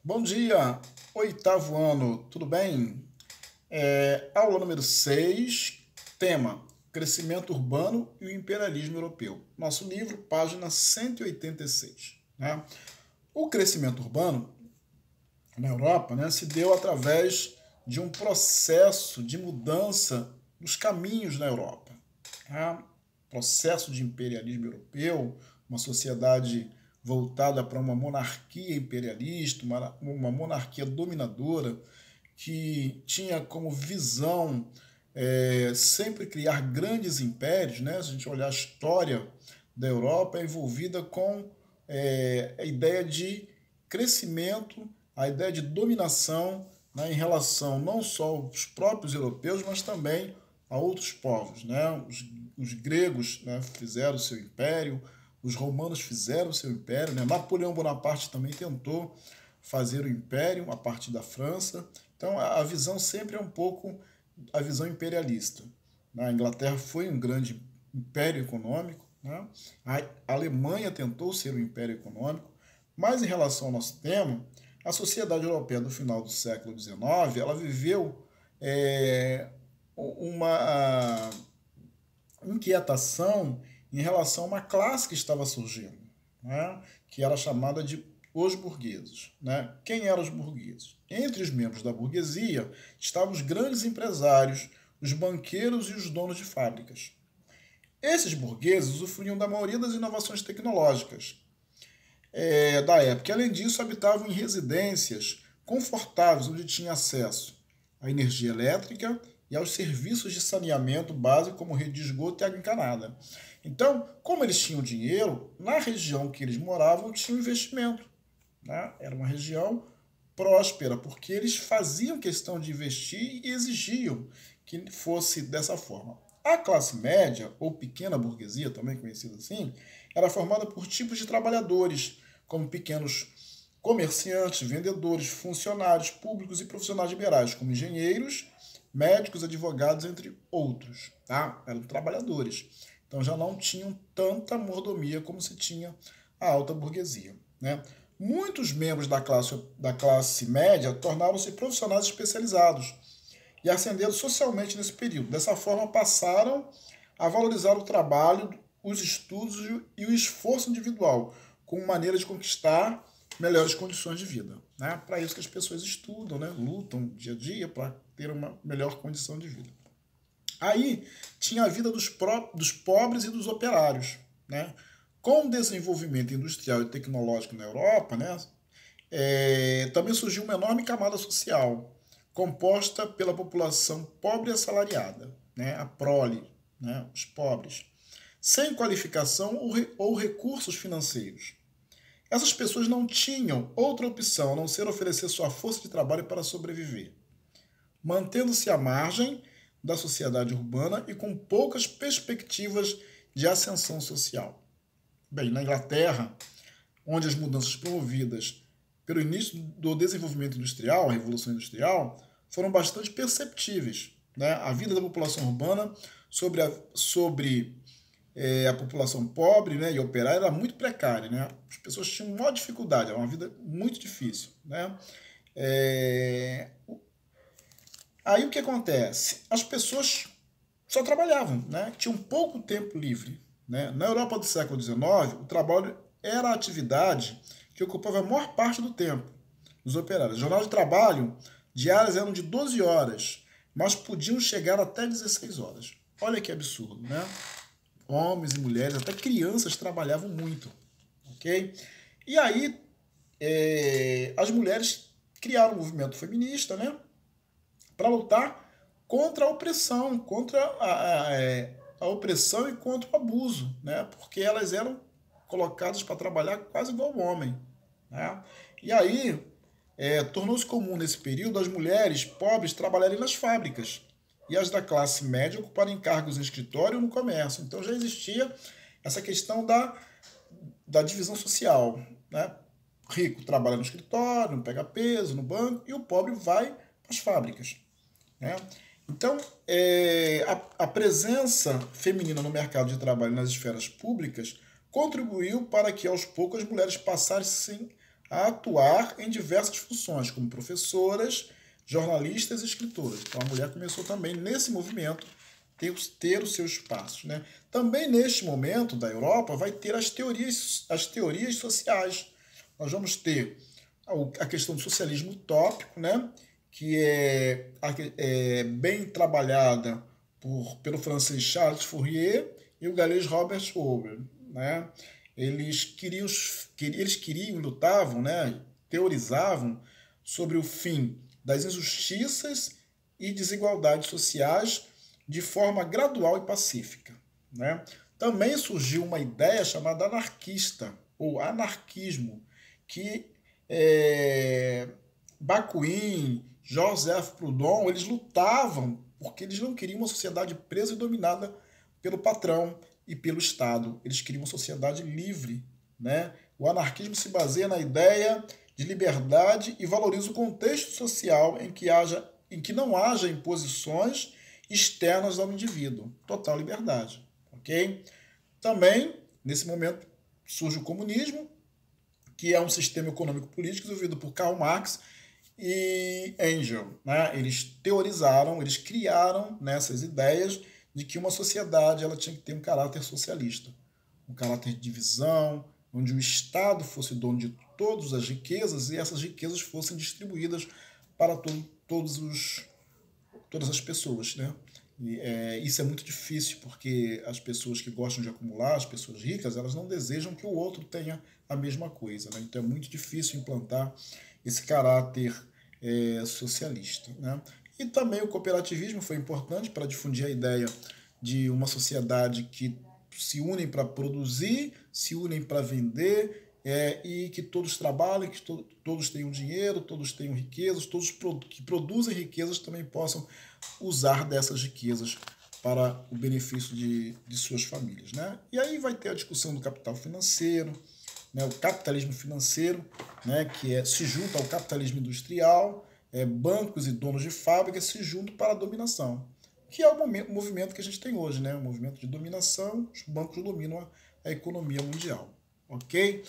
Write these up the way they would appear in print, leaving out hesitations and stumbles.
Bom dia, oitavo ano, tudo bem? Aula número 6, tema: Crescimento Urbano e o Imperialismo Europeu. Nosso livro, página 186. Né? O crescimento urbano na Europa, né, se deu através de um processo de mudança dos caminhos na Europa. Tá? Processo de imperialismo europeu, uma sociedade voltada para uma monarquia imperialista, uma monarquia dominadora, que tinha como visão sempre criar grandes impérios. Né? Se a gente olhar a história da Europa, é envolvida com a ideia de crescimento, a ideia de dominação, né, em relação não só aos próprios europeus, mas também a outros povos. Né? Os gregos, né, fizeram o seu império, os romanos fizeram o seu império, né? Napoleão Bonaparte também tentou fazer o império a partir da França. Então a visão sempre é um pouco a visão imperialista. A Inglaterra foi um grande império econômico, né? A Alemanha tentou ser um império econômico, mas em relação ao nosso tema, a sociedade europeia do final do século XIX, ela viveu uma inquietação em relação a uma classe que estava surgindo, né? Que era chamada de os burgueses. Né? Quem eram os burgueses? Entre os membros da burguesia estavam os grandes empresários, os banqueiros e os donos de fábricas. Esses burgueses usufruíam da maioria das inovações tecnológicas da época. Além disso, habitavam em residências confortáveis, onde tinham acesso à energia elétrica e aos serviços de saneamento básico, como rede de esgoto e água encanada. Então, como eles tinham dinheiro, na região que eles moravam tinha um investimento. Né? Era uma região próspera, porque eles faziam questão de investir e exigiam que fosse dessa forma. A classe média, ou pequena burguesia, também conhecida assim, era formada por tipos de trabalhadores, como pequenos comerciantes, vendedores, funcionários públicos e profissionais liberais, como engenheiros, médicos, advogados, entre outros. Tá? Eram trabalhadores. Então já não tinham tanta mordomia como se tinha a alta burguesia. Né? Muitos membros da classe média tornaram-se profissionais especializados e ascenderam socialmente nesse período. Dessa forma, passaram a valorizar o trabalho, os estudos e o esforço individual, como maneira de conquistar melhores condições de vida. Né? Para isso que as pessoas estudam, né? Lutam dia a dia para ter uma melhor condição de vida. Aí tinha a vida dos pobres e dos operários. Né? Com o desenvolvimento industrial e tecnológico na Europa, né, também surgiu uma enorme camada social, composta pela população pobre e assalariada, né, a prole, né, os pobres, sem qualificação ou recursos financeiros. Essas pessoas não tinham outra opção a não ser oferecer sua força de trabalho para sobreviver, mantendo-se à margem da sociedade urbana e com poucas perspectivas de ascensão social. Bem, na Inglaterra, onde as mudanças promovidas pelo início do desenvolvimento industrial, a Revolução Industrial, foram bastante perceptíveis. Né? A vida da população urbana sobre a população pobre, né, e operária era muito precária. Né? As pessoas tinham maior dificuldade, era uma vida muito difícil. Né? Aí o que acontece? As pessoas só trabalhavam, né? Tinham pouco tempo livre. Né? Na Europa do século XIX, o trabalho era a atividade que ocupava a maior parte do tempo dos operários. O jornal de trabalho diárias eram de 12 horas, mas podiam chegar até 16 horas. Olha que absurdo, né? Homens e mulheres, até crianças trabalhavam muito, ok? E aí, as mulheres criaram um movimento feminista, né? Para lutar contra a opressão, contra a opressão e contra o abuso, né? Porque elas eram colocadas para trabalhar quase igual ao homem. Né? E aí tornou-se comum nesse período as mulheres pobres trabalharem nas fábricas e as da classe média ocuparem cargos em escritório ou no comércio. Então já existia essa questão da divisão social. Né? O rico trabalha no escritório, não pega peso, no banco, e o pobre vai para as fábricas. Né? Então, a presença feminina no mercado de trabalho nas esferas públicas contribuiu para que, aos poucos, as mulheres passassem a atuar em diversas funções, como professoras, jornalistas e escritoras. Então a mulher começou também nesse movimento ter o seu espaço, né? Também neste momento da Europa vai ter as teorias sociais. Nós vamos ter a questão do socialismo utópico, né? Que é bem trabalhada pelo francês Charles Fourier e o galês Robert Owen, né? Eles queriam, lutavam, né? Teorizavam sobre o fim das injustiças e desigualdades sociais de forma gradual e pacífica, né? Também surgiu uma ideia chamada anarquista, ou anarquismo, que Bakunin, Joseph Proudhon, eles lutavam porque eles não queriam uma sociedade presa e dominada pelo patrão e pelo Estado. Eles queriam uma sociedade livre, né? O anarquismo se baseia na ideia de liberdade e valoriza o contexto social em que não haja imposições externas ao indivíduo. Total liberdade, ok? Também, nesse momento, surge o comunismo, que é um sistema econômico-político desenvolvido por Karl Marx e Engels, né? Eles teorizaram, eles criaram nessas ideias de que uma sociedade ela tinha que ter um caráter socialista, um caráter de divisão, onde o Estado fosse dono de todas as riquezas e essas riquezas fossem distribuídas para todas as pessoas, né? Isso é muito difícil porque as pessoas que gostam de acumular, as pessoas ricas, elas não desejam que o outro tenha a mesma coisa, né? Então é muito difícil implantar esse caráter socialista, né? E também o cooperativismo foi importante para difundir a ideia de uma sociedade que se unem para produzir, se unem para vender, e que todos trabalhem, que todos tenham dinheiro, todos tenham riquezas, todos que produzem riquezas também possam usar dessas riquezas para o benefício de suas famílias, né? E aí vai ter a discussão do capital financeiro, né? O capitalismo financeiro, né? Que se junta ao capitalismo industrial, bancos e donos de fábricas se juntam para a dominação, que é o movimento que a gente tem hoje, né? O movimento de dominação, os bancos dominam a economia mundial, ok?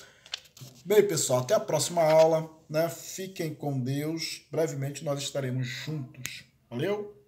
Bem, pessoal, até a próxima aula, né? Fiquem com Deus. Brevemente nós estaremos juntos. Valeu?